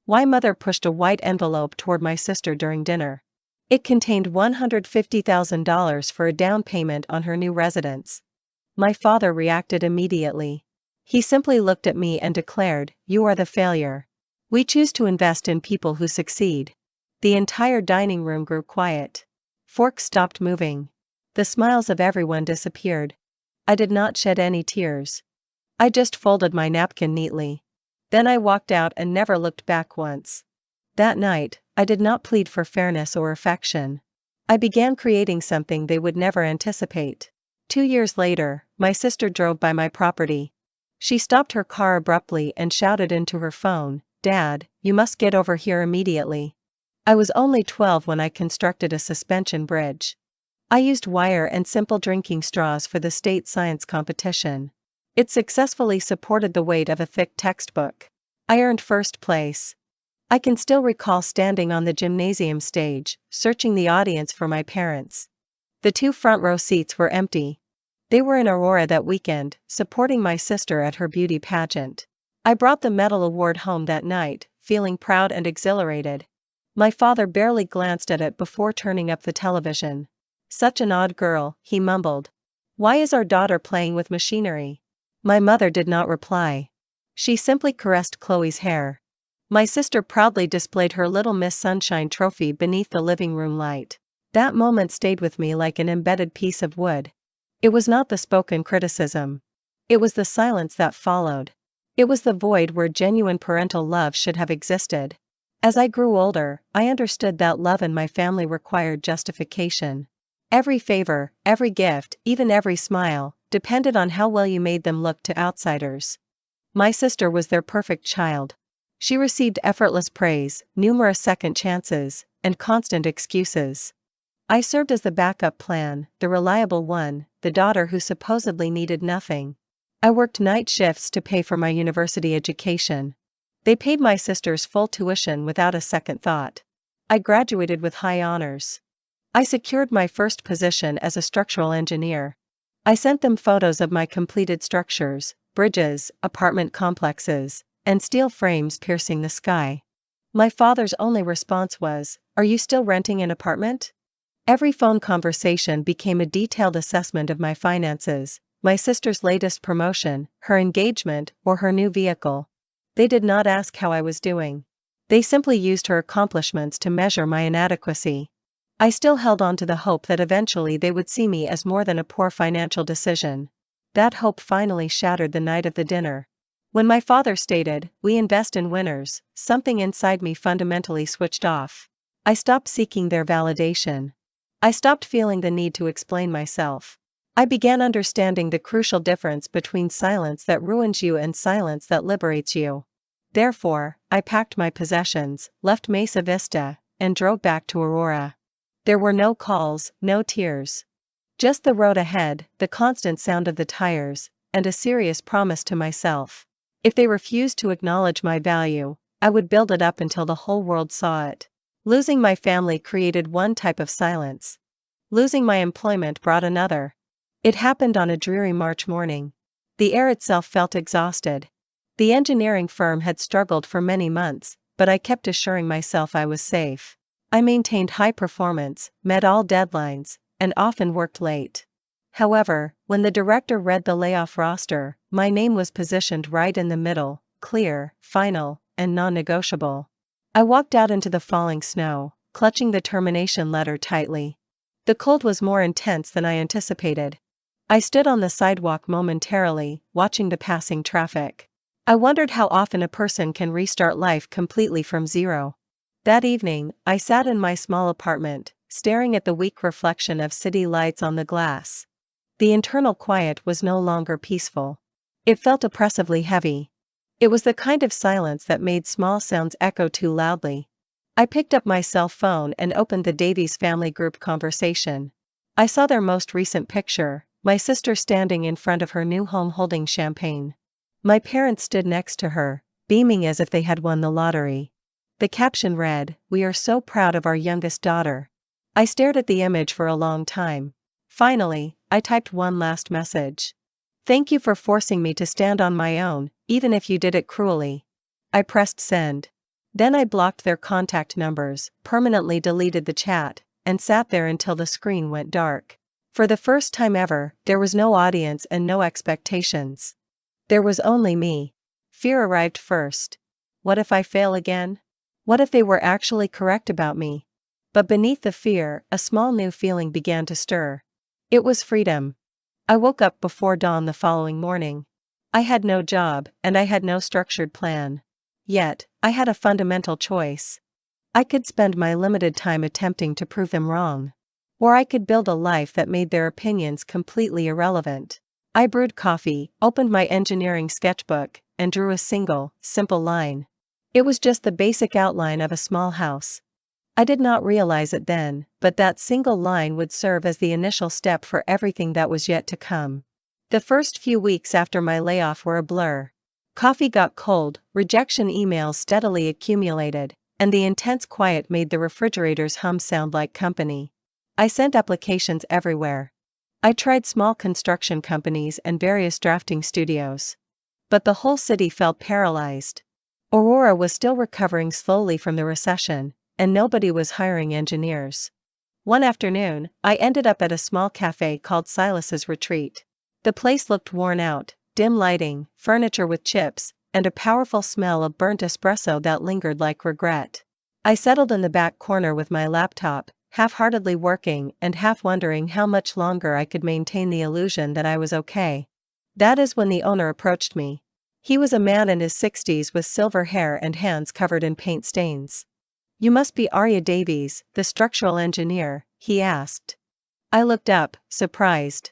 Why mother pushed a white envelope toward my sister during dinner. It contained $150,000 for a down payment on her new residence. My father reacted immediately. He simply looked at me and declared, "You are the failure. We choose to invest in people who succeed." The entire dining room grew quiet. Forks stopped moving. The smiles of everyone disappeared. I did not shed any tears. I just folded my napkin neatly. Then I walked out and never looked back once. That night, I did not plead for fairness or affection. I began creating something they would never anticipate. 2 years later, my sister drove by my property. She stopped her car abruptly and shouted into her phone, "Dad, you must get over here immediately." I was only 12 when I constructed a suspension bridge. I used wire and simple drinking straws for the state science competition. It successfully supported the weight of a thick textbook. I earned first place. I can still recall standing on the gymnasium stage, searching the audience for my parents. The 2 front row seats were empty. They were in Aurora that weekend, supporting my sister at her beauty pageant. I brought the medal award home that night, feeling proud and exhilarated. My father barely glanced at it before turning up the television. "Such an odd girl," he mumbled. "Why is our daughter playing with machinery?" My mother did not reply. She simply caressed Chloe's hair. My sister proudly displayed her Little Miss Sunshine trophy beneath the living room light. That moment stayed with me like an embedded piece of wood. It was not the spoken criticism. It was the silence that followed. It was the void where genuine parental love should have existed. As I grew older, I understood that love in my family required justification. Every favor, every gift, even every smile, depended on how well you made them look to outsiders. My sister was their perfect child. She received effortless praise, numerous second chances, and constant excuses. I served as the backup plan, the reliable one, the daughter who supposedly needed nothing. I worked night shifts to pay for my university education. They paid my sister's full tuition without a second thought. I graduated with high honors. I secured my first position as a structural engineer. I sent them photos of my completed structures, bridges, apartment complexes, and steel frames piercing the sky. My father's only response was, "Are you still renting an apartment?" Every phone conversation became a detailed assessment of my finances, my sister's latest promotion, her engagement, or her new vehicle. They did not ask how I was doing. They simply used her accomplishments to measure my inadequacy. I still held on to the hope that eventually they would see me as more than a poor financial decision. That hope finally shattered the night of the dinner. When my father stated, "We invest in winners," something inside me fundamentally switched off. I stopped seeking their validation. I stopped feeling the need to explain myself. I began understanding the crucial difference between silence that ruins you and silence that liberates you. Therefore, I packed my possessions, left Mesa Vista, and drove back to Aurora. There were no calls, no tears. Just the road ahead, the constant sound of the tires, and a serious promise to myself. If they refused to acknowledge my value, I would build it up until the whole world saw it. Losing my family created one type of silence. Losing my employment brought another. It happened on a dreary March morning. The air itself felt exhausted. The engineering firm had struggled for many months, but I kept assuring myself I was safe. I maintained high performance, met all deadlines, and often worked late. However, when the director read the layoff roster, my name was positioned right in the middle, clear, final, and non-negotiable. I walked out into the falling snow, clutching the termination letter tightly. The cold was more intense than I anticipated. I stood on the sidewalk momentarily, watching the passing traffic. I wondered how often a person can restart life completely from zero. That evening, I sat in my small apartment, staring at the weak reflection of city lights on the glass. The internal quiet was no longer peaceful. It felt oppressively heavy. It was the kind of silence that made small sounds echo too loudly. I picked up my cell phone and opened the Davies family group conversation. I saw their most recent picture, my sister standing in front of her new home holding champagne. My parents stood next to her, beaming as if they had won the lottery. The caption read, "We are so proud of our youngest daughter." I stared at the image for a long time. Finally, I typed one last message. "Thank you for forcing me to stand on my own, even if you did it cruelly." I pressed send. Then I blocked their contact numbers, permanently deleted the chat, and sat there until the screen went dark. For the first time ever, there was no audience and no expectations. There was only me. Fear arrived first. What if I fail again? What if they were actually correct about me? But beneath the fear, a small new feeling began to stir. It was freedom. I woke up before dawn the following morning. I had no job, and I had no structured plan. Yet, I had a fundamental choice. I could spend my limited time attempting to prove them wrong. Or I could build a life that made their opinions completely irrelevant. I brewed coffee, opened my engineering sketchbook, and drew a single, simple line. It was just the basic outline of a small house. I did not realize it then, but that single line would serve as the initial step for everything that was yet to come. The first few weeks after my layoff were a blur. Coffee got cold, rejection emails steadily accumulated, and the intense quiet made the refrigerator's hum sound like company. I sent applications everywhere. I tried small construction companies and various drafting studios. But the whole city felt paralyzed. Aurora was still recovering slowly from the recession, and nobody was hiring engineers. One afternoon, I ended up at a small cafe called Silas's Retreat. The place looked worn out, dim lighting, furniture with chips, and a powerful smell of burnt espresso that lingered like regret. I settled in the back corner with my laptop, half-heartedly working and half wondering how much longer I could maintain the illusion that I was okay. That is when the owner approached me. He was a man in his 60s with silver hair and hands covered in paint stains. "You must be Arya Davies, the structural engineer," he asked. I looked up, surprised.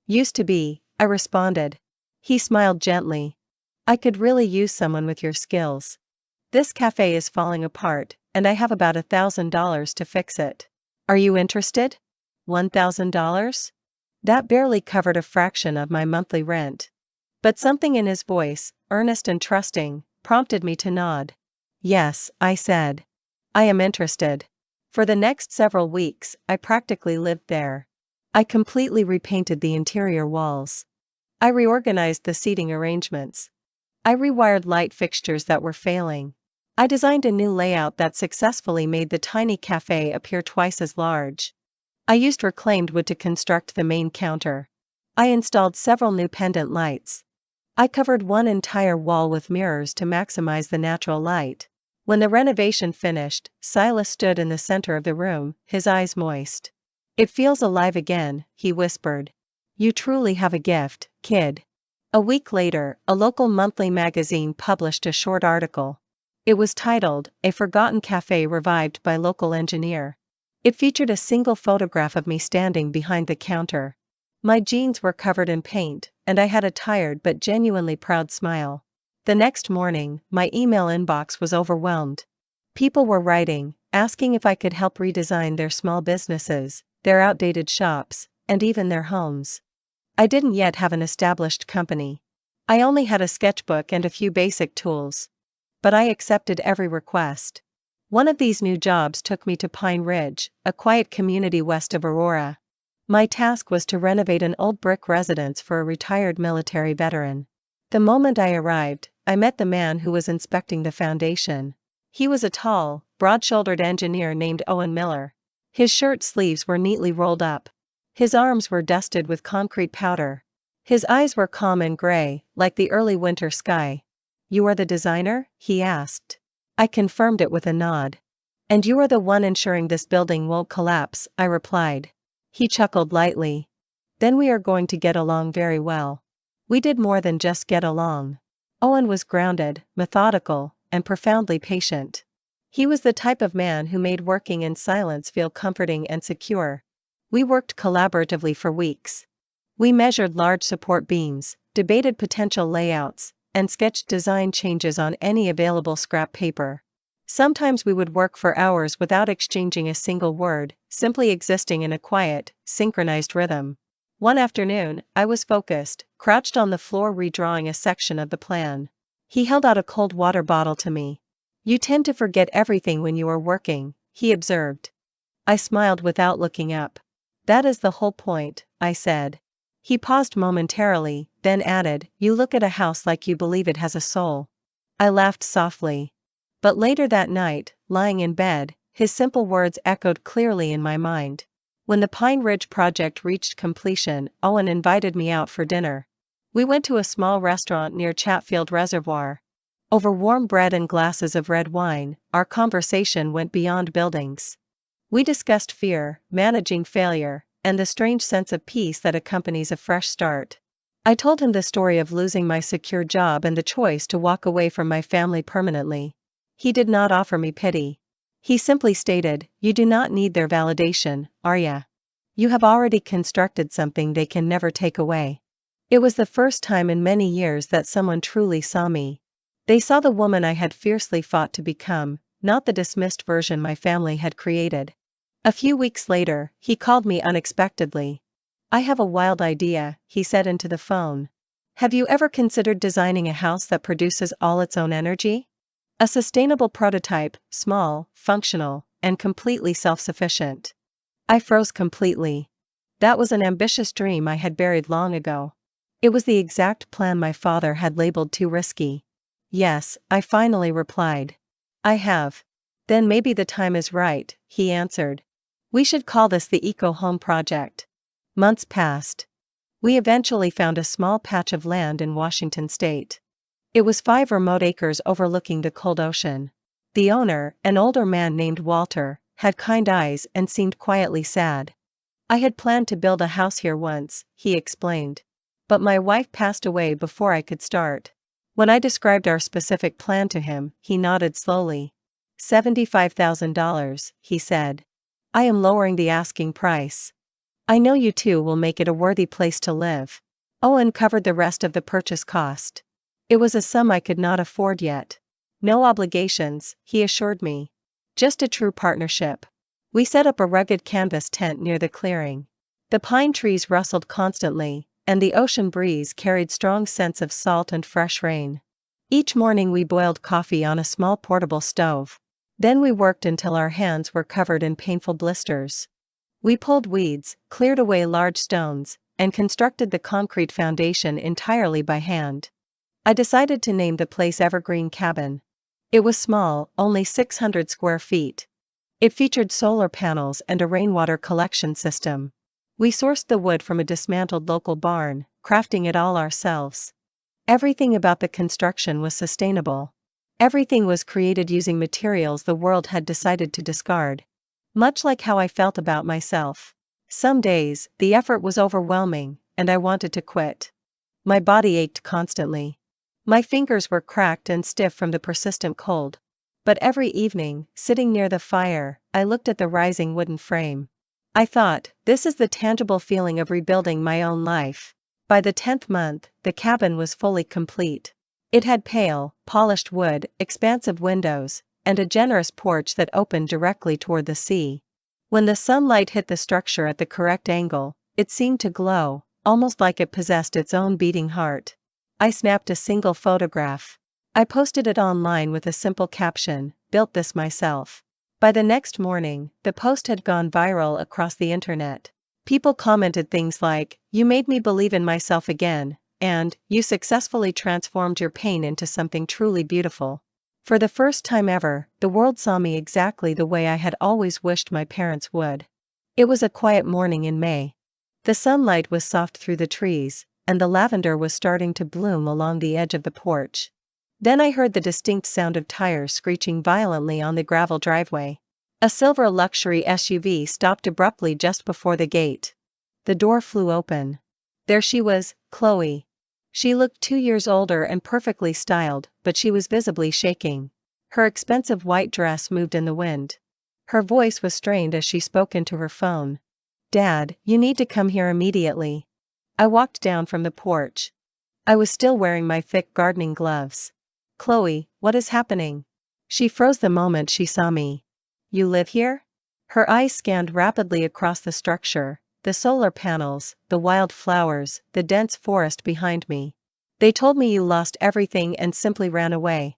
"Used to be," I responded. He smiled gently. "I could really use someone with your skills. This cafe is falling apart, and I have about $1,000 to fix it. Are you interested?" $1,000? That barely covered a fraction of my monthly rent. But something in his voice, earnest and trusting, prompted me to nod. "Yes," I said. "I am interested." For the next several weeks, I practically lived there. I completely repainted the interior walls. I reorganized the seating arrangements. I rewired light fixtures that were failing. I designed a new layout that successfully made the tiny cafe appear twice as large. I used reclaimed wood to construct the main counter. I installed several new pendant lights. I covered one entire wall with mirrors to maximize the natural light. When the renovation finished, Silas stood in the center of the room, his eyes moist. "It feels alive again," he whispered. "You truly have a gift, kid." A week later, a local monthly magazine published a short article. It was titled, "A Forgotten Cafe Revived by Local Engineer." It featured a single photograph of me standing behind the counter. My jeans were covered in paint, and I had a tired but genuinely proud smile. The next morning, my email inbox was overwhelmed. People were writing, asking if I could help redesign their small businesses, their outdated shops, and even their homes. I didn't yet have an established company. I only had a sketchbook and a few basic tools. But I accepted every request. One of these new jobs took me to Pine Ridge, a quiet community west of Aurora. My task was to renovate an old brick residence for a retired military veteran. The moment I arrived, I met the man who was inspecting the foundation. He was a tall, broad-shouldered engineer named Owen Miller. His shirt sleeves were neatly rolled up. His arms were dusted with concrete powder. His eyes were calm and gray, like the early winter sky. "You are the designer?" he asked. I confirmed it with a nod. "And you are the one ensuring this building won't collapse," I replied. He chuckled lightly. "Then we are going to get along very well." We did more than just get along. Owen was grounded, methodical, and profoundly patient. He was the type of man who made working in silence feel comforting and secure. We worked collaboratively for weeks. We measured large support beams, debated potential layouts, and sketched design changes on any available scrap paper. Sometimes we would work for hours without exchanging a single word, simply existing in a quiet, synchronized rhythm. One afternoon, I was focused, crouched on the floor redrawing a section of the plan. He held out a cold water bottle to me. "You tend to forget everything when you are working," he observed. I smiled without looking up. "That is the whole point," I said. He paused momentarily, then added, "You look at a house like you believe it has a soul." I laughed softly. But later that night, lying in bed, his simple words echoed clearly in my mind. When the Pine Ridge project reached completion, Owen invited me out for dinner. We went to a small restaurant near Chatfield Reservoir. Over warm bread and glasses of red wine, our conversation went beyond buildings. We discussed fear, managing failure, and the strange sense of peace that accompanies a fresh start. I told him the story of losing my secure job and the choice to walk away from my family permanently. He did not offer me pity. He simply stated, "You do not need their validation, Arya. You have already constructed something they can never take away." It was the first time in many years that someone truly saw me. They saw the woman I had fiercely fought to become, not the dismissed version my family had created. A few weeks later, he called me unexpectedly. "I have a wild idea," he said into the phone. "Have you ever considered designing a house that produces all its own energy? A sustainable prototype, small, functional, and completely self-sufficient." I froze completely. That was an ambitious dream I had buried long ago. It was the exact plan my father had labeled too risky. "Yes," I finally replied. "I have." "Then maybe the time is right," he answered. "We should call this the Eco Home Project." Months passed. We eventually found a small patch of land in Washington state. It was 5 remote acres overlooking the cold ocean. The owner, an older man named Walter, had kind eyes and seemed quietly sad. "I had planned to build a house here once," he explained. "But my wife passed away before I could start." When I described our specific plan to him, he nodded slowly. $75,000, he said. "I am lowering the asking price. I know you two will make it a worthy place to live." Owen covered the rest of the purchase cost. It was a sum I could not afford yet. "No obligations," he assured me. "Just a true partnership." We set up a rugged canvas tent near the clearing. The pine trees rustled constantly, and the ocean breeze carried strong scents of salt and fresh rain. Each morning we boiled coffee on a small portable stove. Then we worked until our hands were covered in painful blisters. We pulled weeds, cleared away large stones, and constructed the concrete foundation entirely by hand. I decided to name the place Evergreen Cabin. It was small, only 600 square feet. It featured solar panels and a rainwater collection system. We sourced the wood from a dismantled local barn, crafting it all ourselves. Everything about the construction was sustainable. Everything was created using materials the world had decided to discard. Much like how I felt about myself. Some days, the effort was overwhelming, and I wanted to quit. My body ached constantly. My fingers were cracked and stiff from the persistent cold. But every evening, sitting near the fire, I looked at the rising wooden frame. I thought, this is the tangible feeling of rebuilding my own life. By the 10th month, the cabin was fully complete. It had pale, polished wood, expansive windows, and a generous porch that opened directly toward the sea. When the sunlight hit the structure at the correct angle, it seemed to glow, almost like it possessed its own beating heart. I snapped a single photograph. I posted it online with a simple caption, "Built this myself." By the next morning, the post had gone viral across the internet. People commented things like, "You made me believe in myself again," and "You successfully transformed your pain into something truly beautiful." For the first time ever, the world saw me exactly the way I had always wished my parents would. It was a quiet morning in May. The sunlight was soft through the trees, and the lavender was starting to bloom along the edge of the porch. Then I heard the distinct sound of tires screeching violently on the gravel driveway. A silver luxury SUV stopped abruptly just before the gate. The door flew open. There she was, Chloe. She looked 2 years older and perfectly styled, but she was visibly shaking. Her expensive white dress moved in the wind. Her voice was strained as she spoke into her phone. "Dad, you need to come here immediately." I walked down from the porch. I was still wearing my thick gardening gloves. "Chloe, what is happening?" She froze the moment she saw me. "You live here?" Her eyes scanned rapidly across the structure, the solar panels, the wild flowers, the dense forest behind me. "They told me you lost everything and simply ran away."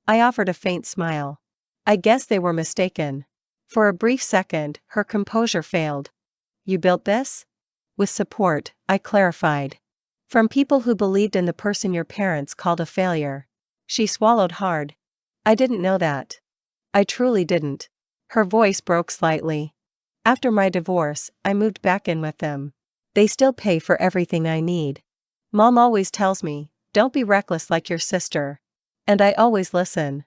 I offered a faint smile. "I guess they were mistaken." For a brief second, her composure failed. "You built this?" "With support," I clarified. "From people who believed in the person your parents called a failure." She swallowed hard. I didn't know that. I truly didn't. Her voice broke slightly. After my divorce, I moved back in with them. They still pay for everything I need. Mom always tells me, don't be reckless like your sister. And I always listen.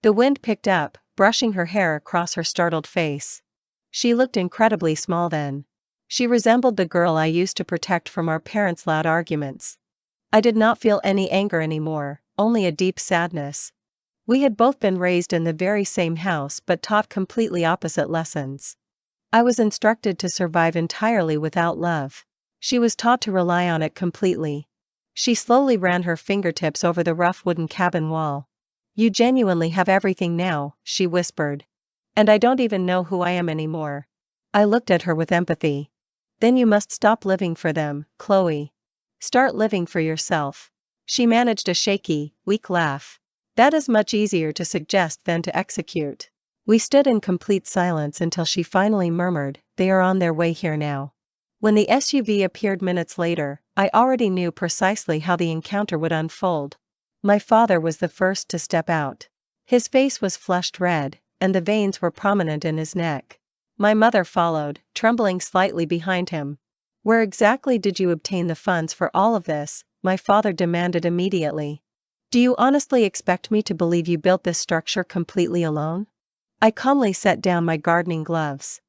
The wind picked up, brushing her hair across her startled face. She looked incredibly small then. She resembled the girl I used to protect from our parents' loud arguments. I did not feel any anger anymore, only a deep sadness. We had both been raised in the very same house but taught completely opposite lessons. I was instructed to survive entirely without love. She was taught to rely on it completely. She slowly ran her fingertips over the rough wooden cabin wall. You genuinely have everything now, she whispered. And I don't even know who I am anymore. I looked at her with empathy. Then you must stop living for them, Chloe. Start living for yourself. She managed a shaky, weak laugh. That is much easier to suggest than to execute. We stood in complete silence until she finally murmured, they are on their way here now. When the SUV appeared minutes later, I already knew precisely how the encounter would unfold. My father was the first to step out. His face was flushed red, and the veins were prominent in his neck. My mother followed, trembling slightly behind him. Where exactly did you obtain the funds for all of this? My father demanded immediately. Do you honestly expect me to believe you built this structure completely alone? I calmly set down my gardening gloves.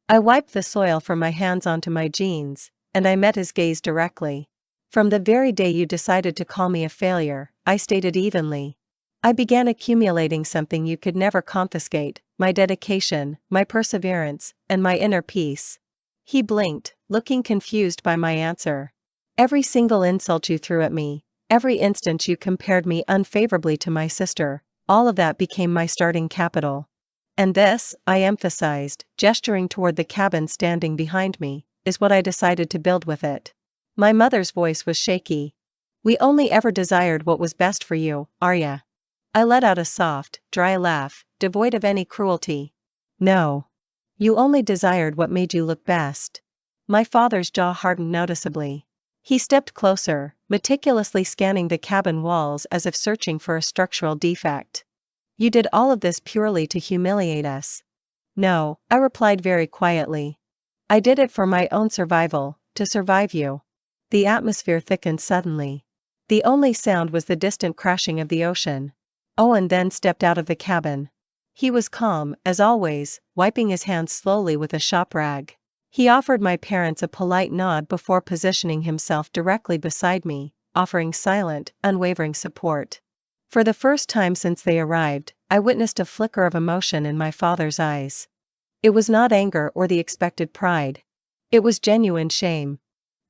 I wiped the soil from my hands onto my jeans, and I met his gaze directly. From the very day you decided to call me a failure, I stated evenly. I began accumulating something you could never confiscate, my dedication, my perseverance, and my inner peace. He blinked, looking confused by my answer. Every single insult you threw at me, every instant you compared me unfavorably to my sister, all of that became my starting capital. And this, I emphasized, gesturing toward the cabin standing behind me, is what I decided to build with it. My mother's voice was shaky. We only ever desired what was best for you, Arya. I let out a soft, dry laugh, devoid of any cruelty. No. You only desired what made you look best. My father's jaw hardened noticeably. He stepped closer, meticulously scanning the cabin walls as if searching for a structural defect. You did all of this purely to humiliate us. No, I replied very quietly. I did it for my own survival, to survive you. The atmosphere thickened suddenly. The only sound was the distant crashing of the ocean. Owen then stepped out of the cabin. He was calm, as always, wiping his hands slowly with a shop rag. He offered my parents a polite nod before positioning himself directly beside me, offering silent, unwavering support. For the first time since they arrived, I witnessed a flicker of emotion in my father's eyes. It was not anger or the expected pride. It was genuine shame.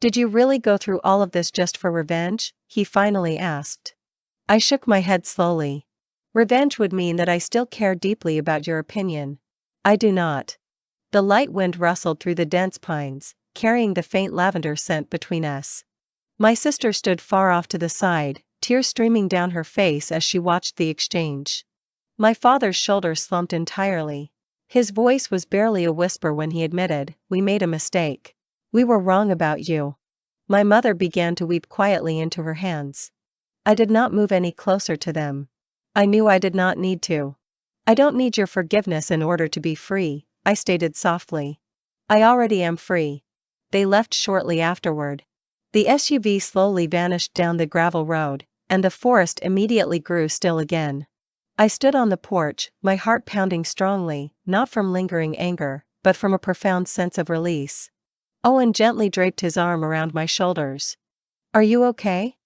Did you really go through all of this just for revenge? He finally asked. I shook my head slowly. Revenge would mean that I still care deeply about your opinion. I do not. The light wind rustled through the dense pines, carrying the faint lavender scent between us. My sister stood far off to the side, tears streaming down her face as she watched the exchange. My father's shoulders slumped entirely. His voice was barely a whisper when he admitted, we made a mistake. We were wrong about you. My mother began to weep quietly into her hands. I did not move any closer to them. I knew I did not need to. I don't need your forgiveness in order to be free, I stated softly. I already am free. They left shortly afterward. The SUV slowly vanished down the gravel road, and the forest immediately grew still again. I stood on the porch, my heart pounding strongly, not from lingering anger, but from a profound sense of release. Owen gently draped his arm around my shoulders. Are you okay?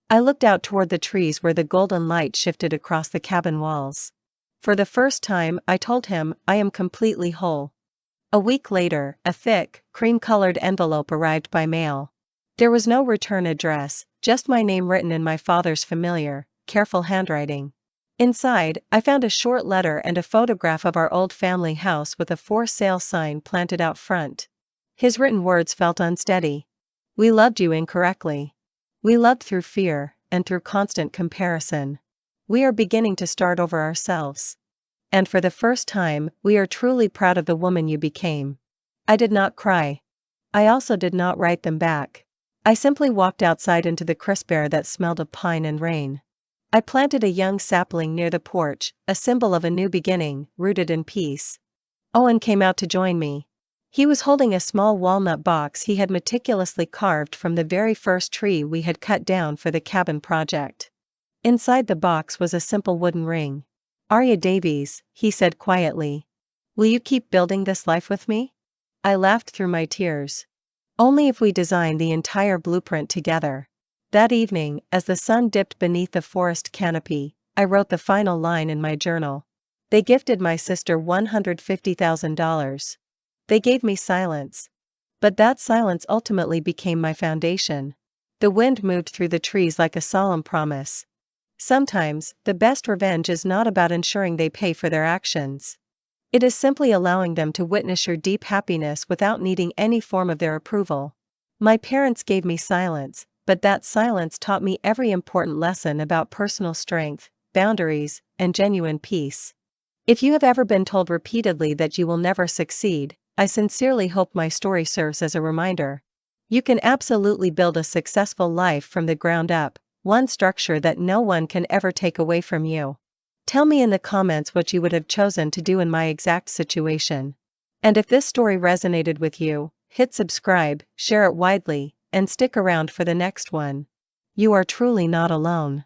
I looked out toward the trees where the golden light shifted across the cabin walls. For the first time, I told him, I am completely whole. A week later, a thick, cream-colored envelope arrived by mail. There was no return address, just my name written in my father's familiar, careful handwriting. Inside, I found a short letter and a photograph of our old family house with a for sale sign planted out front. His written words felt unsteady. We loved you incorrectly. We loved through fear, and through constant comparison. We are beginning to start over ourselves. And for the first time, we are truly proud of the woman you became. I did not cry. I also did not write them back. I simply walked outside into the crisp air that smelled of pine and rain. I planted a young sapling near the porch, a symbol of a new beginning, rooted in peace. Owen came out to join me. He was holding a small walnut box he had meticulously carved from the very first tree we had cut down for the cabin project. Inside the box was a simple wooden ring. "Arya Davies," he said quietly. "Will you keep building this life with me?" I laughed through my tears. "Only if we design the entire blueprint together." That evening, as the sun dipped beneath the forest canopy, I wrote the final line in my journal. They gifted my sister $150,000. They gave me silence. But that silence ultimately became my foundation. The wind moved through the trees like a solemn promise. Sometimes, the best revenge is not about ensuring they pay for their actions. It is simply allowing them to witness your deep happiness without needing any form of their approval. My parents gave me silence, but that silence taught me every important lesson about personal strength, boundaries, and genuine peace. If you have ever been told repeatedly that you will never succeed, I sincerely hope my story serves as a reminder. You can absolutely build a successful life from the ground up, one structure that no one can ever take away from you. Tell me in the comments what you would have chosen to do in my exact situation. And if this story resonated with you, hit subscribe, share it widely, and stick around for the next one. You are truly not alone.